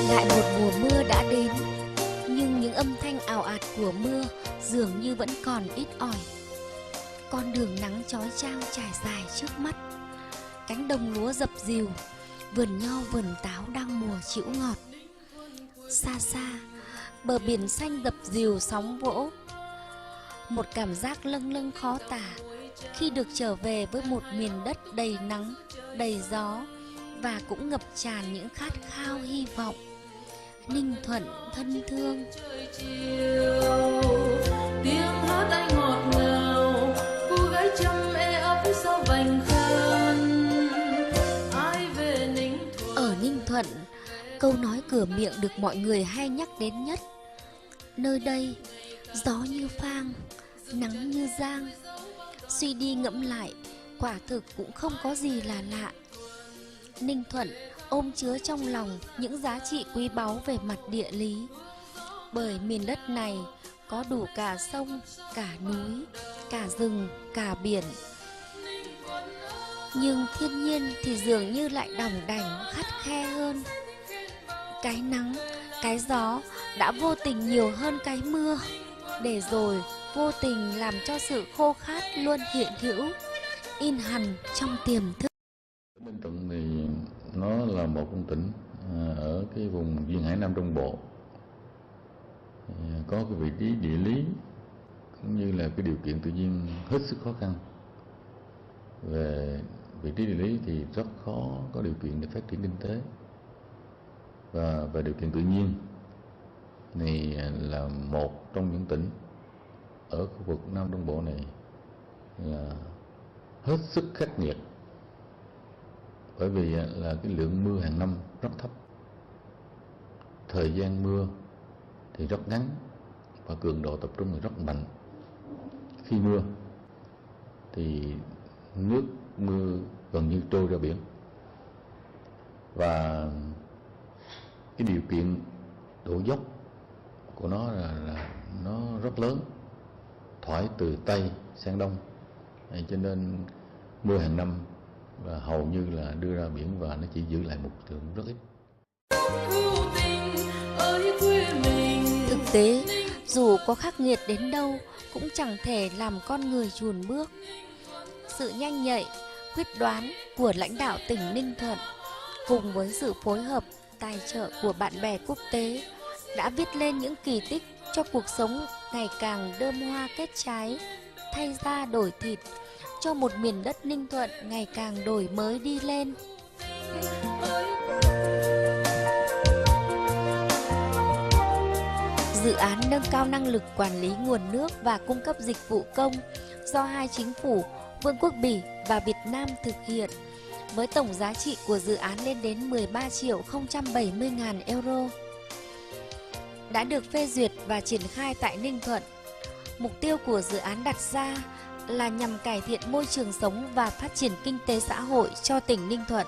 Lại một mùa mưa đã đến, nhưng những âm thanh ào ạt của mưa dường như vẫn còn ít ỏi. Con đường nắng chói chang trải dài trước mắt, cánh đồng lúa dập dìu, vườn nho vườn táo đang mùa chĩu ngọt. Xa xa, bờ biển xanh dập dìu sóng vỗ. Một cảm giác lâng lâng khó tả khi được trở về với một miền đất đầy nắng, đầy gió và cũng ngập tràn những khát khao hy vọng. Ninh Thuận thân thương. Tiếng hát anh ngọt ngào, cô gái chăm ấp sau vành khăn. Ai về Ninh Thuận. Ở Ninh Thuận, câu nói cửa miệng được mọi người hay nhắc đến nhất. Nơi đây, gió như phang, nắng như giang. Suy đi ngẫm lại, quả thực cũng không có gì là lạ. Ninh Thuận ôm chứa trong lòng những giá trị quý báu về mặt địa lý. Bởi miền đất này có đủ cả sông, cả núi, cả rừng, cả biển. Nhưng thiên nhiên thì dường như lại đòng đảnh khắt khe hơn. Cái nắng, cái gió đã vô tình nhiều hơn cái mưa, để rồi vô tình làm cho sự khô khát luôn hiện hữu, in hằn trong tiềm thức. Ninh Thuận thì nó là một con tỉnh ở cái vùng duyên hải Nam Trung Bộ, có cái vị trí địa lý cũng như là cái điều kiện tự nhiên hết sức khó khăn. Về vị trí địa lý thì rất khó có điều kiện để phát triển kinh tế, và về điều kiện tự nhiên này là một trong những tỉnh ở khu vực Nam Trung Bộ này là hết sức khắc nghiệt, bởi vì là cái lượng mưa hàng năm rất thấp, thời gian mưa thì rất ngắn và cường độ tập trung thì rất mạnh. Khi mưa thì nước mưa gần như trôi ra biển, và cái điều kiện độ dốc của nó là nó rất lớn, thoải từ Tây sang Đông, cho nên mưa hàng năm và hầu như là đưa ra biển và nó chỉ giữ lại một lượng rất ít. Thực tế, dù có khắc nghiệt đến đâu cũng chẳng thể làm con người chùn bước. Sự nhanh nhạy, quyết đoán của lãnh đạo tỉnh Ninh Thuận cùng với sự phối hợp, tài trợ của bạn bè quốc tế đã viết lên những kỳ tích cho cuộc sống ngày càng đơm hoa kết trái, thay da đổi thịt, cho một miền đất Ninh Thuận ngày càng đổi mới đi lên. Dự án nâng cao năng lực quản lý nguồn nước và cung cấp dịch vụ công do hai chính phủ Vương quốc Bỉ và Việt Nam thực hiện, với tổng giá trị của dự án lên đến 13.070.000 euro, đã được phê duyệt và triển khai tại Ninh Thuận. Mục tiêu của dự án đặt ra là nhằm cải thiện môi trường sống và phát triển kinh tế xã hội cho tỉnh Ninh Thuận.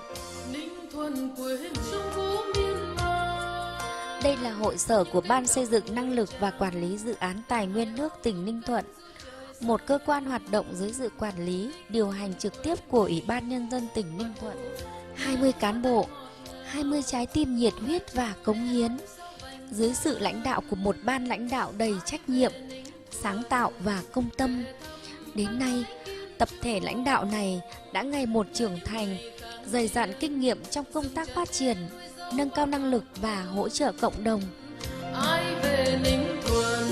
Đây là hội sở của Ban xây dựng năng lực và quản lý dự án tài nguyên nước tỉnh Ninh Thuận, một cơ quan hoạt động dưới sự quản lý, điều hành trực tiếp của Ủy ban Nhân dân tỉnh Ninh Thuận. 20 cán bộ, 20 trái tim nhiệt huyết và cống hiến, dưới sự lãnh đạo của một ban lãnh đạo đầy trách nhiệm, sáng tạo và công tâm. Đến nay, tập thể lãnh đạo này đã ngày một trưởng thành, dày dặn kinh nghiệm trong công tác phát triển, nâng cao năng lực và hỗ trợ cộng đồng. Ai về Ninh Thuận,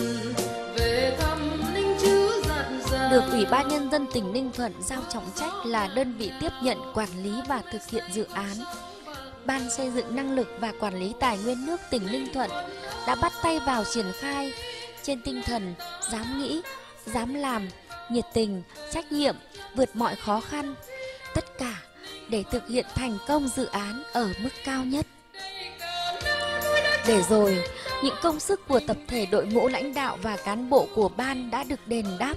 về thăm Ninh chứ dặn dò. Được Ủy ban Nhân dân tỉnh Ninh Thuận giao trọng trách là đơn vị tiếp nhận, quản lý và thực hiện dự án, Ban xây dựng năng lực và quản lý tài nguyên nước tỉnh Ninh Thuận đã bắt tay vào triển khai trên tinh thần dám nghĩ, dám làm, nhiệt tình, trách nhiệm, vượt mọi khó khăn, tất cả để thực hiện thành công dự án ở mức cao nhất. Để rồi, những công sức của tập thể đội ngũ lãnh đạo và cán bộ của ban đã được đền đáp.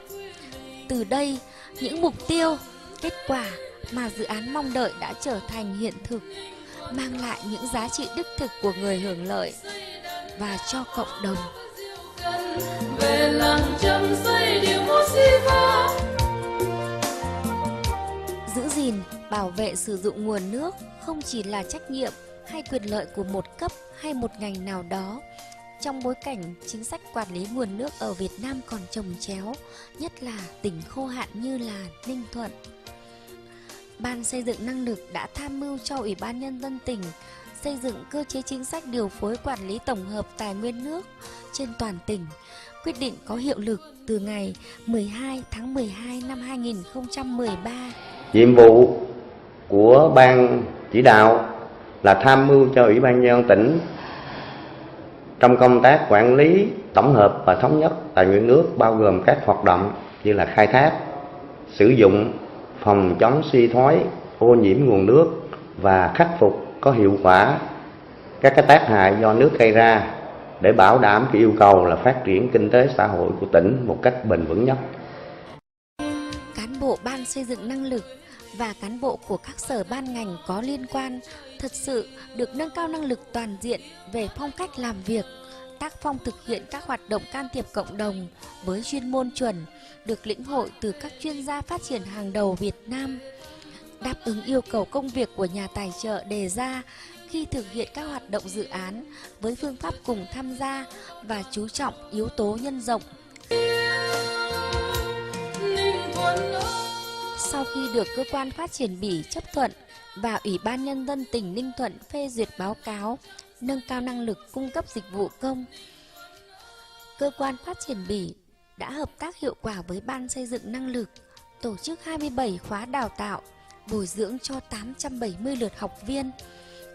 Từ đây, những mục tiêu, kết quả mà dự án mong đợi đã trở thành hiện thực, mang lại những giá trị đích thực của người hưởng lợi và cho cộng đồng. Về làng Trâm xây điệu múa si va, Giữ gìn, bảo vệ sử dụng nguồn nước không chỉ là trách nhiệm hay quyền lợi của một cấp hay một ngành nào đó. Trong bối cảnh chính sách quản lý nguồn nước ở Việt Nam còn chồng chéo, nhất là tỉnh khô hạn như là Ninh Thuận, Ban xây dựng năng lực đã tham mưu cho Ủy ban Nhân dân tỉnh xây dựng cơ chế chính sách điều phối quản lý tổng hợp tài nguyên nước trên toàn tỉnh. Quyết định có hiệu lực từ ngày 12 tháng 12 năm 2013. Nhiệm vụ của ban chỉ đạo là tham mưu cho Ủy ban Nhân dân tỉnh trong công tác quản lý tổng hợp và thống nhất tài nguyên nước, bao gồm các hoạt động như là khai thác, sử dụng, phòng chống suy thoái, ô nhiễm nguồn nước và khắc phục có hiệu quả các cái tác hại do nước gây ra để bảo đảm cái yêu cầu là phát triển kinh tế xã hội của tỉnh một cách bền vững nhất. Cán bộ Ban xây dựng năng lực và cán bộ của các sở ban ngành có liên quan thật sự được nâng cao năng lực toàn diện về phong cách làm việc, tác phong thực hiện các hoạt động can thiệp cộng đồng với chuyên môn chuẩn, được lĩnh hội từ các chuyên gia phát triển hàng đầu Việt Nam, đáp ứng yêu cầu công việc của nhà tài trợ đề ra khi thực hiện các hoạt động dự án với phương pháp cùng tham gia và chú trọng yếu tố nhân rộng. Sau khi được cơ quan phát triển Bỉ chấp thuận và Ủy ban Nhân dân tỉnh Ninh Thuận phê duyệt báo cáo nâng cao năng lực cung cấp dịch vụ công, cơ quan phát triển Bỉ đã hợp tác hiệu quả với Ban xây dựng năng lực, tổ chức 27 khóa đào tạo, bồi dưỡng cho 870 lượt học viên.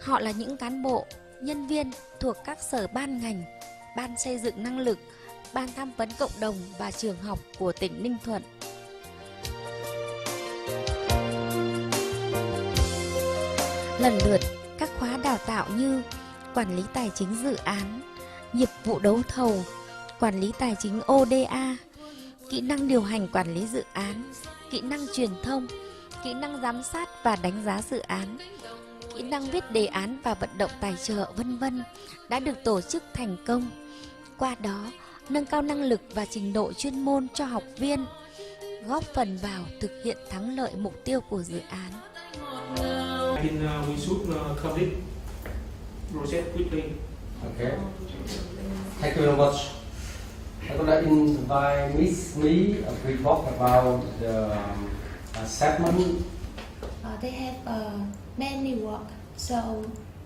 Họ là những cán bộ, nhân viên thuộc các sở ban ngành, Ban xây dựng năng lực, Ban tham vấn cộng đồng và trường học của tỉnh Ninh Thuận. Lần lượt các khóa đào tạo như quản lý tài chính dự án, nghiệp vụ đấu thầu, quản lý tài chính ODA, kỹ năng điều hành quản lý dự án, kỹ năng truyền thông, kỹ năng giám sát và đánh giá dự án, kỹ năng viết đề án và vận động tài trợ, v.v. đã được tổ chức thành công. Qua đó, nâng cao năng lực và trình độ chuyên môn cho học viên, góp phần vào thực hiện thắng lợi mục tiêu của dự án. I think we should complete project quickly. Okay. Thank you very much. I would like to invite Miss Me to talk about the assessment. They have many work, so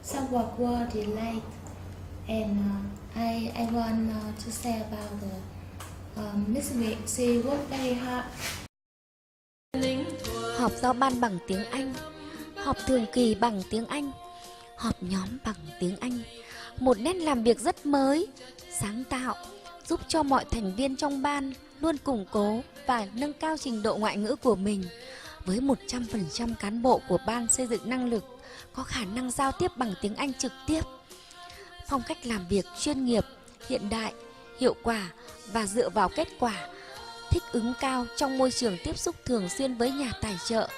some work were delayed, and I want to say about the Miss Me. She worked very hard. Họp giao ban bằng tiếng Anh, họp thường kỳ bằng tiếng Anh, họp nhóm bằng tiếng Anh. Một nét làm việc rất mới, sáng tạo, giúp cho mọi thành viên trong ban luôn củng cố và nâng cao trình độ ngoại ngữ của mình. Với 100% cán bộ của Ban xây dựng năng lực có khả năng giao tiếp bằng tiếng Anh trực tiếp. Phong cách làm việc chuyên nghiệp, hiện đại, hiệu quả và dựa vào kết quả, thích ứng cao trong môi trường tiếp xúc thường xuyên với nhà tài trợ,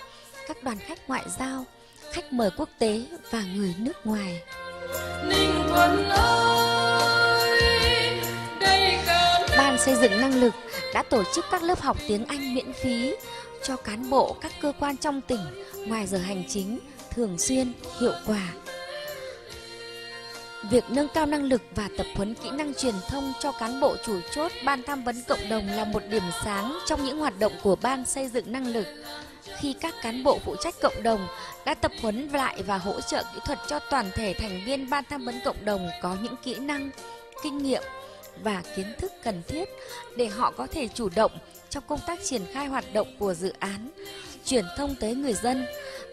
các đoàn khách ngoại giao, khách mời quốc tế và người nước ngoài. Ban xây dựng năng lực đã tổ chức các lớp học tiếng Anh miễn phí cho cán bộ các cơ quan trong tỉnh ngoài giờ hành chính, thường xuyên, hiệu quả. Việc nâng cao năng lực và tập huấn kỹ năng truyền thông cho cán bộ chủ chốt Ban tham vấn cộng đồng là một điểm sáng trong những hoạt động của Ban xây dựng năng lực. Khi các cán bộ phụ trách cộng đồng đã tập huấn lại và hỗ trợ kỹ thuật cho toàn thể thành viên Ban tham vấn cộng đồng có những kỹ năng, kinh nghiệm và kiến thức cần thiết để họ có thể chủ động trong công tác triển khai hoạt động của dự án, truyền thông tới người dân,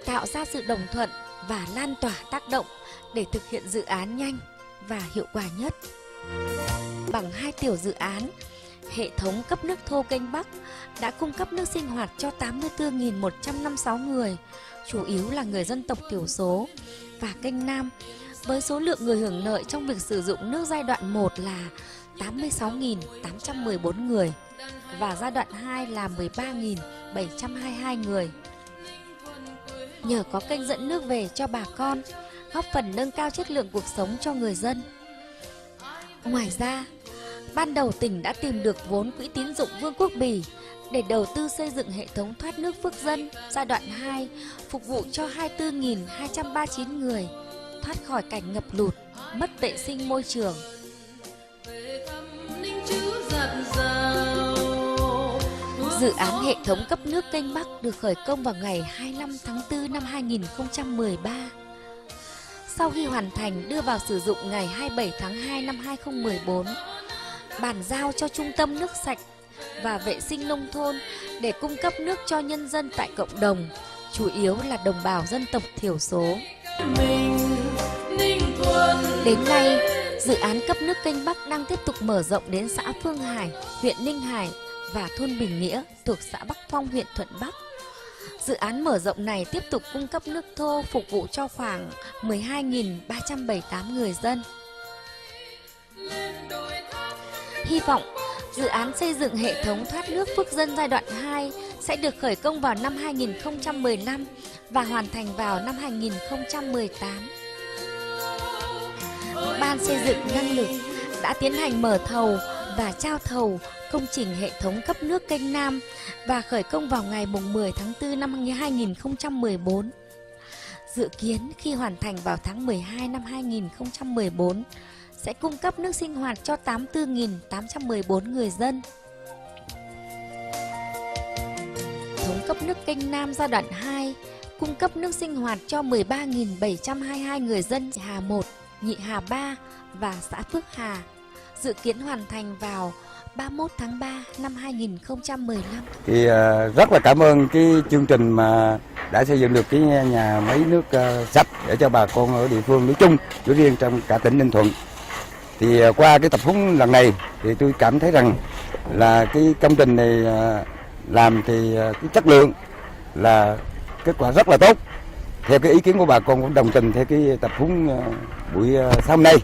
tạo ra sự đồng thuận và lan tỏa tác động để thực hiện dự án nhanh và hiệu quả nhất. Bằng 2 tiểu dự án, hệ thống cấp nước thô kênh Bắc đã cung cấp nước sinh hoạt cho 84.156 người, chủ yếu là người dân tộc thiểu số, và kênh Nam với số lượng người hưởng lợi trong việc sử dụng nước giai đoạn 1 là 86.814 người và giai đoạn 2 là 13.722 người. Nhờ có kênh dẫn nước về cho bà con, góp phần nâng cao chất lượng cuộc sống cho người dân. Ngoài ra, ban đầu tỉnh đã tìm được vốn quỹ tín dụng Vương quốc Bỉ để đầu tư xây dựng hệ thống thoát nước Phước Dân giai đoạn 2, phục vụ cho 24.239 người thoát khỏi cảnh ngập lụt, mất vệ sinh môi trường. Dự án hệ thống cấp nước kênh Bắc được khởi công vào ngày 25 tháng 4 năm 2013. Sau khi hoàn thành đưa vào sử dụng ngày 27 tháng 2 năm 2014, bàn giao cho Trung tâm nước sạch và vệ sinh nông thôn để cung cấp nước cho nhân dân tại cộng đồng, chủ yếu là đồng bào dân tộc thiểu số. Đến nay, dự án cấp nước kênh Bắc đang tiếp tục mở rộng đến xã Phương Hải, huyện Ninh Hải và thôn Bình Nghĩa thuộc xã Bắc Phong, huyện Thuận Bắc. Dự án mở rộng này tiếp tục cung cấp nước thô phục vụ cho khoảng 12.378 người dân. Hy vọng dự án xây dựng hệ thống thoát nước Phước Dân giai đoạn 2 sẽ được khởi công vào năm 2015 và hoàn thành vào năm 2018. Ban xây dựng năng lực đã tiến hành mở thầu và trao thầu công trình hệ thống cấp nước kênh Nam và khởi công vào ngày 10 tháng 4 năm 2014. Dự kiến khi hoàn thành vào tháng 12 năm 2014 sẽ cung cấp nước sinh hoạt cho 84.814 người dân. Thống cấp nước kênh Nam giai đoạn 2 cung cấp nước sinh hoạt cho 13.722 người dân Hà 1, Nhị Hà 3 và xã Phước Hà. Dự kiến hoàn thành vào 31 tháng 3 năm 2015. Thì rất là cảm ơn cái chương trình mà đã xây dựng được cái nhà máy nước sạch để cho bà con ở địa phương nói chung, nói riêng trong cả tỉnh Ninh Thuận. Thì qua cái tập huấn lần này thì tôi cảm thấy rằng là cái công trình này làm thì cái chất lượng là kết quả rất là tốt. Theo cái ý kiến của bà con cũng đồng tình theo cái tập huấn buổi sáng hôm nay.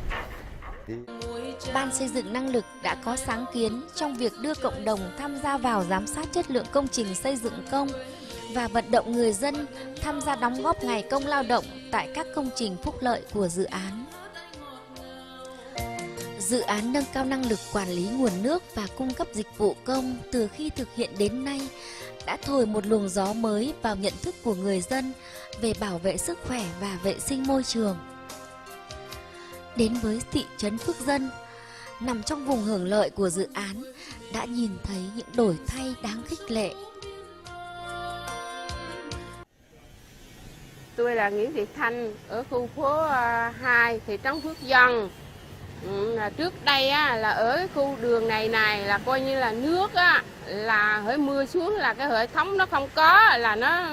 Ban xây dựng năng lực đã có sáng kiến trong việc đưa cộng đồng tham gia vào giám sát chất lượng công trình xây dựng công và vận động người dân tham gia đóng góp ngày công lao động tại các công trình phúc lợi của dự án. Dự án nâng cao năng lực quản lý nguồn nước và cung cấp dịch vụ công từ khi thực hiện đến nay đã thổi một luồng gió mới vào nhận thức của người dân về bảo vệ sức khỏe và vệ sinh môi trường. Đến với thị trấn Phước Dân, nằm trong vùng hưởng lợi của dự án, đã nhìn thấy những đổi thay đáng khích lệ. Tôi là Nguyễn Thị Thanh ở khu phố 2, thị trấn Phước Dân. Trước đây là ở cái khu đường này là coi như là nước là hễ mưa xuống là cái hệ thống nó không có, là nó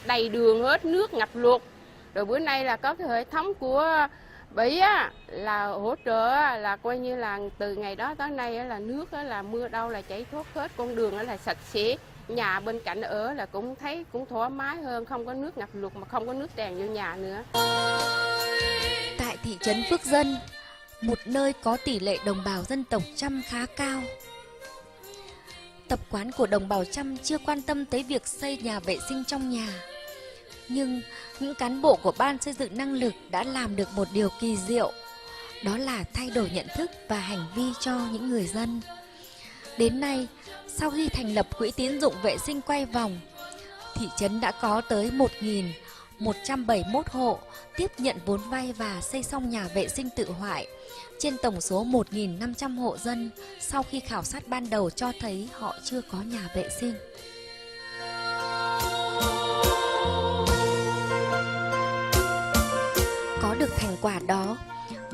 đầy đường hết, nước ngập lụt. Rồi bữa nay là có cái hệ thống của Bỉ là hỗ trợ, là coi như là từ ngày đó tới nay là nước là mưa đâu là chảy thoát hết, con đường là sạch sẽ, nhà bên cạnh ở là cũng thấy cũng thoải mái hơn, không có nước ngập lụt mà không có nước tràn vô nhà nữa. Tại thị trấn Phước Dân, một nơi có tỷ lệ đồng bào dân tộc Chăm khá cao. Tập quán của đồng bào Chăm chưa quan tâm tới việc xây nhà vệ sinh trong nhà. Nhưng những cán bộ của Ban xây dựng năng lực đã làm được một điều kỳ diệu, đó là thay đổi nhận thức và hành vi cho những người dân. Đến nay, sau khi thành lập quỹ tín dụng vệ sinh quay vòng, thị trấn đã có tới 1.171 hộ tiếp nhận vốn vay và xây xong nhà vệ sinh tự hoại. Trên tổng số 1.500 hộ dân, sau khi khảo sát ban đầu cho thấy họ chưa có nhà vệ sinh. Có được thành quả đó,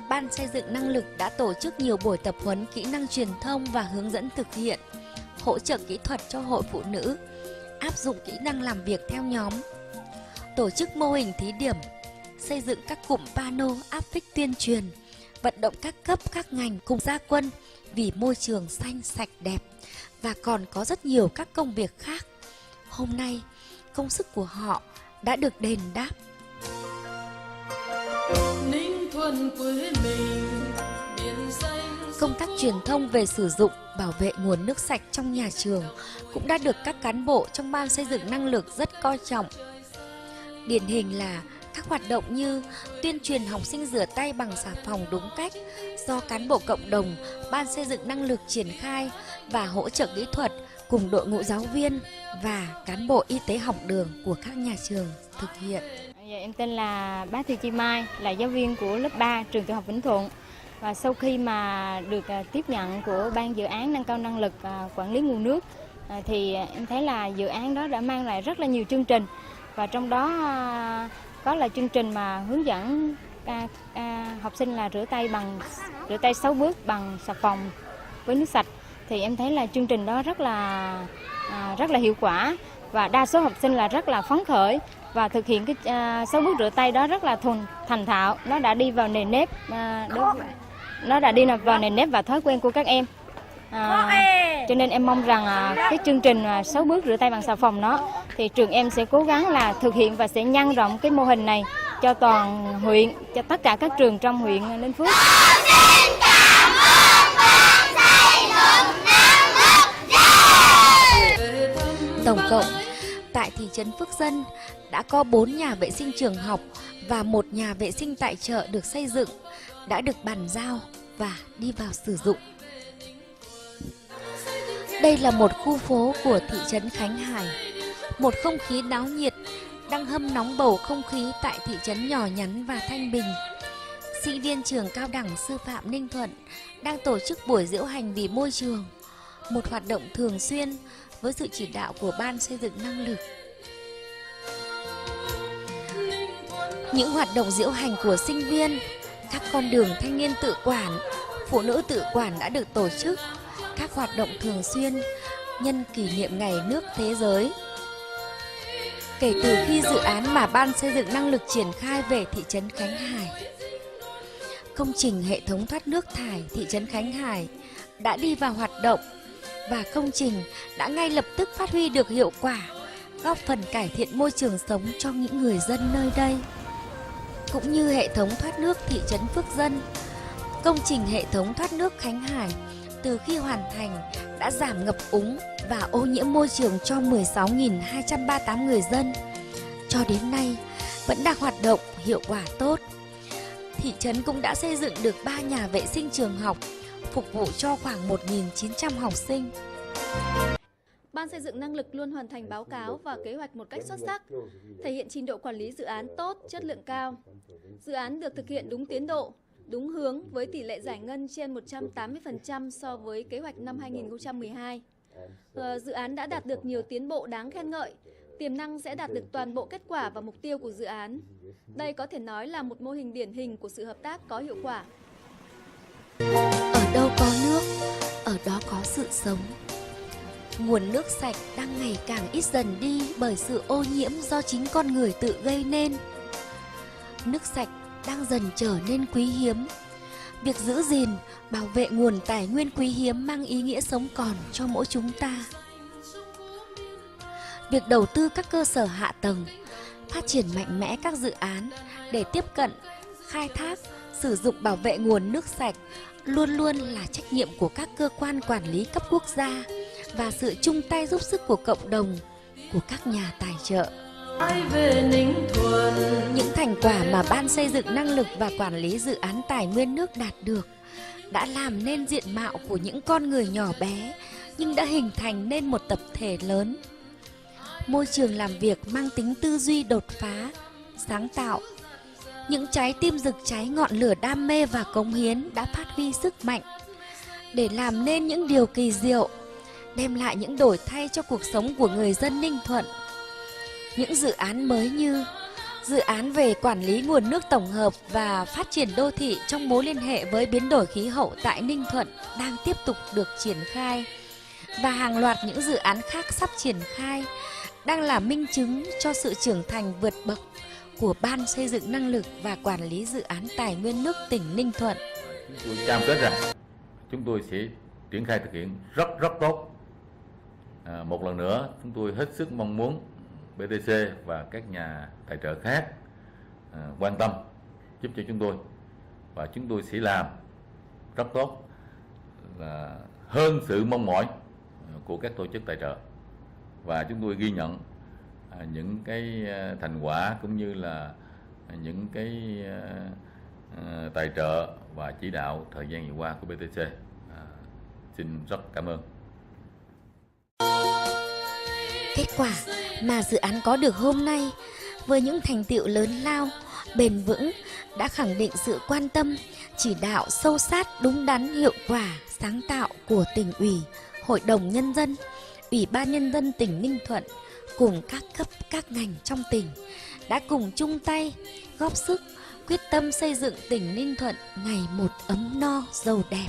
Ban xây dựng năng lực đã tổ chức nhiều buổi tập huấn kỹ năng truyền thông và hướng dẫn thực hiện, hỗ trợ kỹ thuật cho hội phụ nữ, áp dụng kỹ năng làm việc theo nhóm, tổ chức mô hình thí điểm, xây dựng các cụm pano áp phích tuyên truyền, vận động các cấp các ngành cùng ra quân vì môi trường xanh sạch đẹp, và còn có rất nhiều các công việc khác. Hôm nay, công sức của họ đã được đền đáp. Công tác truyền thông về sử dụng, bảo vệ nguồn nước sạch trong nhà trường cũng đã được các cán bộ trong Ban xây dựng năng lực rất coi trọng. Điển hình là các hoạt động như tuyên truyền học sinh rửa tay bằng xà phòng đúng cách do cán bộ cộng đồng Ban xây dựng năng lực triển khai và hỗ trợ kỹ thuật cùng đội ngũ giáo viên và cán bộ y tế học đường của các nhà trường thực hiện. Em tên là Bá Thị Chi Mai, là giáo viên của lớp 3 trường tiểu học Vĩnh Thuận. Và sau khi mà được tiếp nhận của ban dự án nâng cao năng lực quản lý nguồn nước thì em thấy là dự án đó đã mang lại rất là nhiều chương trình, và trong đó có là chương trình mà hướng dẫn học sinh là rửa tay 6 bước bằng xà phòng với nước sạch. Thì em thấy là chương trình đó rất là hiệu quả, và đa số học sinh là rất là phấn khởi và thực hiện cái 6 bước rửa tay đó rất là thành thạo. Nó đã đi vào nền nếp và thói quen của các em. Cho nên em mong rằng cái chương trình 6 bước rửa tay bằng xà phòng đó thì trường em sẽ cố gắng là thực hiện và sẽ nhân rộng cái mô hình này cho toàn huyện, cho tất cả các trường trong huyện Ninh Phước. Tổng cộng, tại thị trấn Phước Dân đã có 4 nhà vệ sinh trường học và 1 nhà vệ sinh tại chợ được xây dựng, đã được bàn giao và đi vào sử dụng. Đây là một khu phố của thị trấn Khánh Hải, một không khí náo nhiệt đang hâm nóng bầu không khí tại thị trấn nhỏ nhắn và thanh bình. Sinh viên trường Cao đẳng Sư phạm Ninh Thuận đang tổ chức buổi diễu hành vì môi trường, một hoạt động thường xuyên với sự chỉ đạo của Ban xây dựng năng lực. Những hoạt động diễu hành của sinh viên, các con đường thanh niên tự quản, phụ nữ tự quản đã được tổ chức, các hoạt động thường xuyên nhân kỷ niệm Ngày nước thế giới. Kể từ khi dự án mà Ban xây dựng năng lực triển khai về thị trấn Khánh Hải, công trình hệ thống thoát nước thải thị trấn Khánh Hải đã đi vào hoạt động, và công trình đã ngay lập tức phát huy được hiệu quả, góp phần cải thiện môi trường sống cho những người dân nơi đây. Cũng như hệ thống thoát nước thị trấn Phước Dân, công trình hệ thống thoát nước Khánh Hải từ khi hoàn thành đã giảm ngập úng và ô nhiễm môi trường cho 16.238 người dân. Cho đến nay vẫn đang hoạt động hiệu quả tốt. Thị trấn cũng đã xây dựng được 3 nhà vệ sinh trường học, phục vụ cho khoảng 1.900 học sinh. Ban xây dựng năng lực luôn hoàn thành báo cáo và kế hoạch một cách xuất sắc, thể hiện trình độ quản lý dự án tốt, chất lượng cao. Dự án được thực hiện đúng tiến độ, đúng hướng với tỷ lệ giải ngân trên 180% so với kế hoạch năm 2012. Dự án đã đạt được nhiều tiến bộ đáng khen ngợi, tiềm năng sẽ đạt được toàn bộ kết quả và mục tiêu của dự án. Đây có thể nói là một mô hình điển hình của sự hợp tác có hiệu quả. Ở đâu có nước, ở đó có sự sống. Nguồn nước sạch đang ngày càng ít dần đi bởi sự ô nhiễm do chính con người tự gây nên. Nước sạch đang dần trở nên quý hiếm. Việc giữ gìn, bảo vệ nguồn tài nguyên quý hiếm mang ý nghĩa sống còn cho mỗi chúng ta. Việc đầu tư các cơ sở hạ tầng, phát triển mạnh mẽ các dự án để tiếp cận, khai thác, sử dụng bảo vệ nguồn nước sạch luôn luôn là trách nhiệm của các cơ quan quản lý cấp quốc gia và sự chung tay giúp sức của cộng đồng, của các nhà tài trợ. Những thành quả mà Ban xây dựng năng lực và quản lý dự án tài nguyên nước đạt được đã làm nên diện mạo của những con người nhỏ bé nhưng đã hình thành nên một tập thể lớn. Môi trường làm việc mang tính tư duy đột phá, sáng tạo. Những trái tim rực cháy ngọn lửa đam mê và cống hiến đã phát huy sức mạnh để làm nên những điều kỳ diệu, đem lại những đổi thay cho cuộc sống của người dân Ninh Thuận. Những dự án mới như dự án về quản lý nguồn nước tổng hợp và phát triển đô thị trong mối liên hệ với biến đổi khí hậu tại Ninh Thuận đang tiếp tục được triển khai, và hàng loạt những dự án khác sắp triển khai đang là minh chứng cho sự trưởng thành vượt bậc của Ban xây dựng năng lực và quản lý dự án tài nguyên nước tỉnh Ninh Thuận. Chúng tôi cam kết rằng chúng tôi sẽ triển khai thực hiện rất tốt. Một lần nữa, chúng tôi hết sức mong muốn BTC và các nhà tài trợ khác quan tâm giúp cho chúng tôi, và chúng tôi sẽ làm rất tốt, là hơn sự mong mỏi của các tổ chức tài trợ, và chúng tôi ghi nhận những cái thành quả cũng như là những cái tài trợ và chỉ đạo thời gian vừa qua của BTC. Xin rất cảm ơn. Kết quả mà dự án có được hôm nay với những thành tựu lớn lao, bền vững đã khẳng định sự quan tâm, chỉ đạo sâu sát, đúng đắn, hiệu quả, sáng tạo của tỉnh ủy, Hội đồng Nhân dân, Ủy ban Nhân dân tỉnh Ninh Thuận cùng các cấp các ngành trong tỉnh đã cùng chung tay, góp sức, quyết tâm xây dựng tỉnh Ninh Thuận ngày một ấm no giàu đẹp.